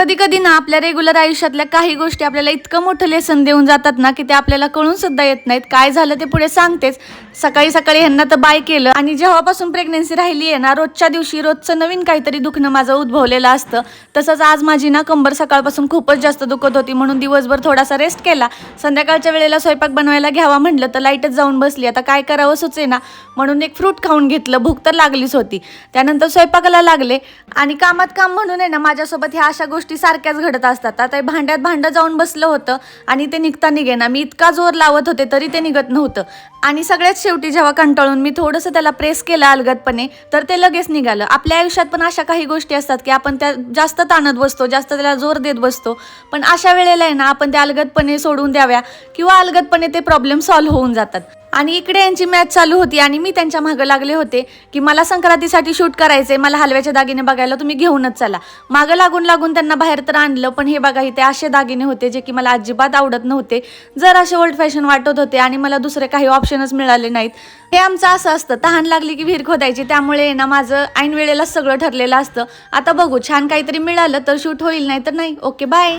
कधी कधी ना आपल्या रेग्युलर आयुष्यातल्या काही गोष्टी आपल्याला इतकं मोठं लेसन देऊन जातात ना की ते आपल्याला कळून सुद्धा येत नाहीत. काय झालं ते पुढे सांगतेच. सकाळी सकाळी ह्यांना तर बाय केलं आणि जेव्हापासून प्रेग्नन्सी राहिली आहे ना रोजच्या दिवशी रोजचं नवीन काहीतरी दुखणं माझं उद्भवलेलं असतं. तसंच आज माझी ना कंबर सकाळपासून खूपच जास्त दुखत होती म्हणून दिवसभर थोडासा रेस्ट केला. संध्याकाळच्या वेळेला स्वयंपाक बनवायला घ्यावा म्हटलं तर लाईटच जाऊन बसली. आता काय करावं सुचेना म्हणून एक फ्रूट खाऊन घेतलं. भूक तर लागलीच होती. त्यानंतर स्वयंपाकाला लागले आणि कामात काम म्हणून आहे ना माझ्यासोबत ह्या अशा गोष्टी सारख्याच घडत असतात. आता भांड्यात भांडं जाऊन बसलं होतं आणि ते निघता निघेना. मी इतका जोर लावत होते तरी ते निघत नव्हतं आणि सगळ्यात शेवटी जेव्हा कंटाळून मी थोडंसं त्याला प्रेस केलं अलगदपणे तर ते लगेच निघालं. आपल्या आयुष्यात पण अशा काही गोष्टी असतात की आपण त्या जास्त ताणत बसतो, जास्त त्याला जोर देत बसतो. पण अशा वेळेला आहे ना आपण त्या अलगदपणे सोडून द्याव्या किंवा अलगदपणे ते प्रॉब्लेम सॉल्व्ह होऊन जातात. आणि इकडे यांची मॅच चालू होती आणि मी त्यांच्या मागं लागले होते की मला संक्रांतीसाठी शूट करायचे, मला हलव्याचे दागिने बघायला तुम्ही घेऊनच चला. मागं लागून लागून त्यांना बाहेर तर आणलं पण हे बघा इथे असे दागिने होते जे की मला अजिबात आवडत नव्हते. जर असे ओल्ड फॅशन वाटत होते आणि मला दुसरे काही ऑप्शनच मिळाले नाहीत. हे आमचं असं असतं, तहान लागली की विहीर खोदायची. त्यामुळे ना माझं ऐन वेळेला सगळं ठरलेलं असतं. आता बघू छान काहीतरी मिळालं तर शूट होईल, नाही तर नाही. Okay bye.